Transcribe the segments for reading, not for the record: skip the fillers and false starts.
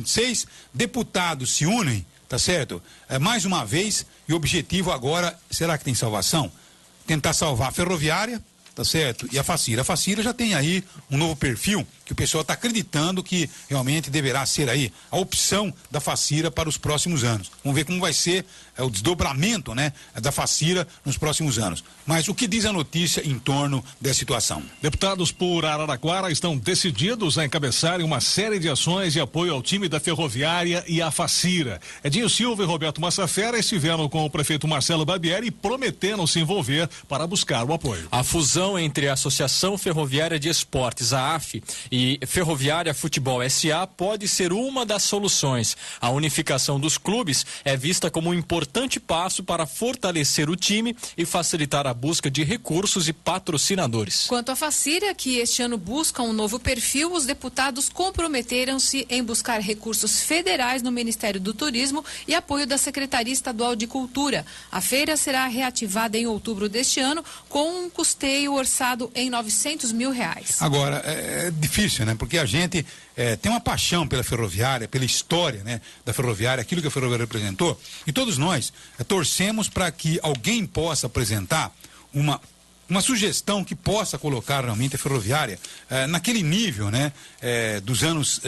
26 deputados se unem, tá certo? Mais uma vez, e o objetivo agora, será que tem salvação? Tentar salvar a Ferroviária, tá certo? E a Facira. A Facira já tem aí um novo perfil que o pessoal está acreditando que realmente deverá ser aí a opção da Facira para os próximos anos. Vamos ver como vai ser o desdobramento, né, da Facira nos próximos anos. Mas o que diz a notícia em torno dessa situação? Deputados por Araraquara estão decididos a encabeçarem uma série de ações de apoio ao time da Ferroviária e à Facira. Edinho Silva e Roberto Massafera estiveram com o prefeito Marcelo Barbieri e prometeram se envolver para buscar o apoio. A fusão entre a Associação Ferroviária de Esportes, a AF, e Ferroviária Futebol SA pode ser uma das soluções. A unificação dos clubes é vista como um importante passo para fortalecer o time e facilitar a busca de recursos e patrocinadores. Quanto à Facira, que este ano busca um novo perfil, os deputados comprometeram-se em buscar recursos federais no Ministério do Turismo e apoio da Secretaria Estadual de Cultura. A feira será reativada em outubro deste ano com um custeio orçado em R$900 mil. Agora, é difícil, né? Porque a gente tem uma paixão pela Ferroviária, pela história, né, da Ferroviária, aquilo que a Ferroviária representou, e todos nós torcemos para que alguém possa apresentar uma sugestão que possa colocar realmente a Ferroviária naquele nível, né, dos anos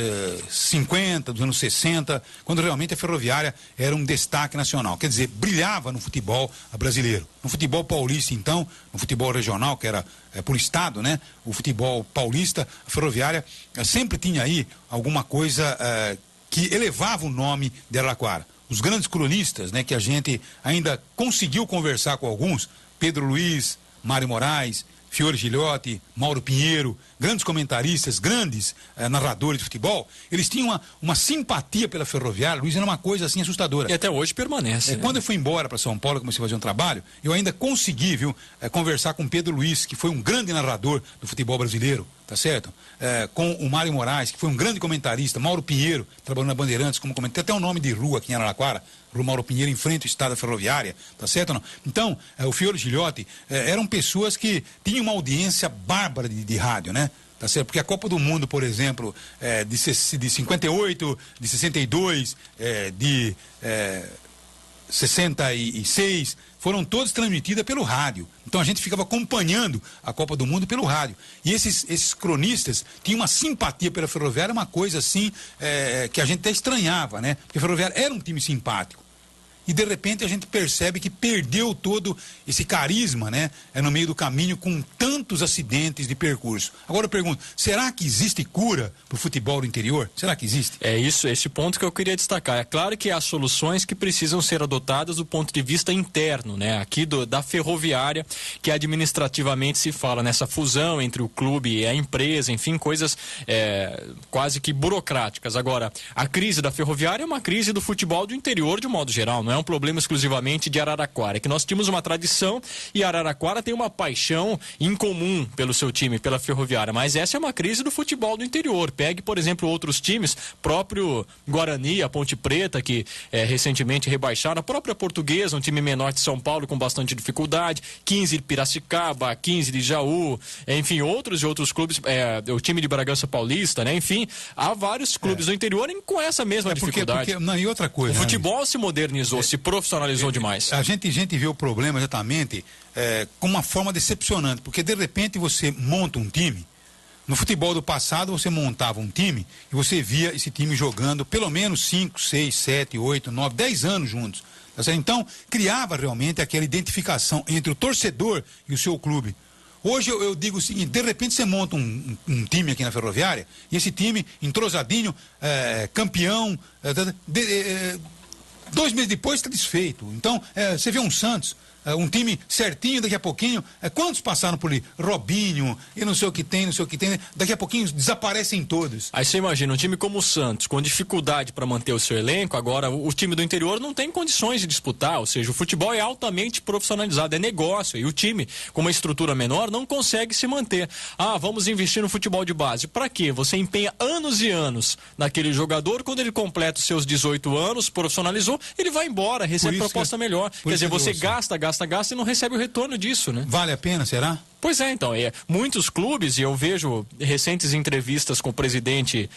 50, dos anos 60, quando realmente a Ferroviária era um destaque nacional. Quer dizer, brilhava no futebol brasileiro. No futebol paulista, então, no futebol regional, que era por estado, né, o futebol paulista, a Ferroviária sempre tinha aí alguma coisa que elevava o nome de Araraquara. Os grandes cronistas, né, que a gente ainda conseguiu conversar com alguns, Pedro Luiz, Mário Moraes, Fiore Gilhote, Mauro Pinheiro, grandes comentaristas, grandes narradores de futebol, eles tinham uma simpatia pela Ferroviária, Luiz, era uma coisa assim assustadora. E até hoje permanece. Né? Quando eu fui embora para São Paulo, comecei a fazer um trabalho, eu ainda consegui, conversar com Pedro Luiz, que foi um grande narrador do futebol brasileiro, tá certo? Com o Mário Moraes, que foi um grande comentarista, Mauro Pinheiro, trabalhando na Bandeirantes como comentarista, até o nome de rua aqui em Araraquara, Rua Mauro Pinheiro, em frente ao estado da Ferroviária, tá certo ou não? Então, o Fiore Gilhote eram pessoas que tinham uma audiência bárbara de rádio, né? Tá certo? Porque a Copa do Mundo, por exemplo, de 58, de 62, de 66, foram todas transmitidas pelo rádio. Então a gente ficava acompanhando a Copa do Mundo pelo rádio. E esses cronistas tinham uma simpatia pela Ferroviária, uma coisa assim que a gente até estranhava, né? Porque a Ferroviária era um time simpático. E de repente a gente percebe que perdeu todo esse carisma, né? No meio do caminho, com tantos acidentes de percurso. Agora eu pergunto, será que existe cura para o futebol do interior? Será que existe? É isso, esse ponto que eu queria destacar. É claro que há soluções que precisam ser adotadas do ponto de vista interno, né? Aqui da Ferroviária, que administrativamente se fala nessa fusão entre o clube e a empresa, enfim, coisas quase que burocráticas. Agora, a crise da Ferroviária é uma crise do futebol do interior de um modo geral, não é um problema exclusivamente de Araraquara, é que nós tínhamos uma tradição e Araraquara tem uma paixão incomum pelo seu time, pela Ferroviária, mas essa é uma crise do futebol do interior. Pegue, por exemplo, outros times, próprio Guarani, a Ponte Preta, que recentemente rebaixaram, a própria Portuguesa, um time menor de São Paulo com bastante dificuldade, 15 de Piracicaba, 15 de Jaú, enfim, outros clubes, o time de Bragança Paulista, né? Enfim, há vários clubes do interior com essa mesma dificuldade. E outra coisa, o futebol se modernizou, se profissionalizou demais. A gente vê o problema exatamente com uma forma decepcionante, porque de repente você monta um time. No futebol do passado você montava um time e você via esse time jogando pelo menos 5, 6, 7, 8, 9, 10 anos juntos. Então criava realmente aquela identificação entre o torcedor e o seu clube. Hoje eu digo o seguinte, de repente você monta um time aqui na Ferroviária e esse time entrosadinho, campeão, 2 meses depois está desfeito. Então, você vê um Santos, um time certinho, daqui a pouquinho, quantos passaram por ali? Robinho, e não sei o que tem, daqui a pouquinho desaparecem todos. Aí você imagina, um time como o Santos, com dificuldade para manter o seu elenco, agora o time do interior não tem condições de disputar, ou seja, o futebol é altamente profissionalizado, é negócio, e o time com uma estrutura menor não consegue se manter. Vamos investir no futebol de base. Para quê? Você empenha anos e anos naquele jogador, quando ele completa os seus 18 anos, profissionalizou, ele vai embora, recebe proposta melhor. Quer dizer, você gasta e não recebe o retorno disso, né? Vale a pena, será? Pois é, então, muitos clubes, e eu vejo recentes entrevistas com o presidente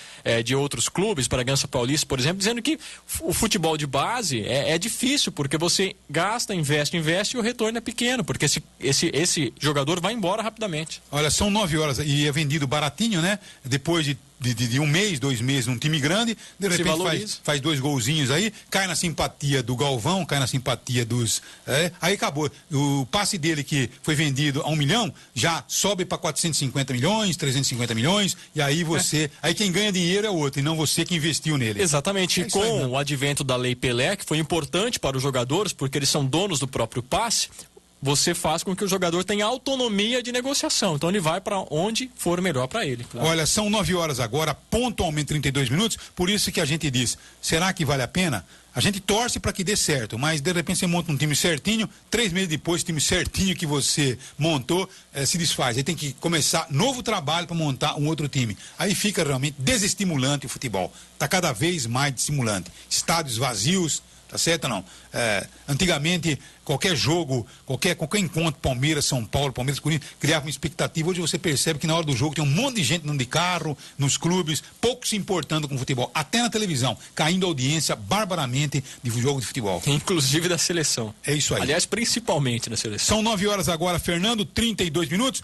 de outros clubes, Bragança Paulista, por exemplo, dizendo que o futebol de base é difícil, porque você gasta, investe e o retorno é pequeno, porque esse jogador vai embora rapidamente. Olha, são 9 horas e é vendido baratinho, né? Depois de um mês, 2 meses num time grande, de repente faz 2 golzinhos aí, cai na simpatia do Galvão, cai na simpatia dos... aí acabou. O passe dele que foi vendido a 1 milhão, já sobe para 450 milhões, 350 milhões, e aí aí quem ganha dinheiro é o outro, e não você que investiu nele. Exatamente, e com o advento da Lei Pelé, que foi importante para os jogadores, porque eles são donos do próprio passe, você faz com que o jogador tenha autonomia de negociação. Então ele vai para onde for melhor para ele. Claro. Olha, são 9 horas agora, pontualmente 32 minutos, por isso que a gente diz, será que vale a pena? A gente torce para que dê certo, mas de repente você monta um time certinho, 3 meses depois o time certinho que você montou se desfaz. Aí tem que começar novo trabalho para montar um outro time. Aí fica realmente desestimulante o futebol. Está cada vez mais desestimulante. Estádios vazios, tá certo ou não? Antigamente, qualquer jogo, qualquer encontro, Palmeiras, São Paulo, Palmeiras, Corinthians, criava uma expectativa. Hoje você percebe que na hora do jogo tem um monte de gente de carro, nos clubes, pouco se importando com o futebol. Até na televisão, caindo a audiência barbaramente de jogo de futebol. Inclusive da seleção. É isso aí. Aliás, principalmente da seleção. São 9 horas agora, Fernando, 32 minutos.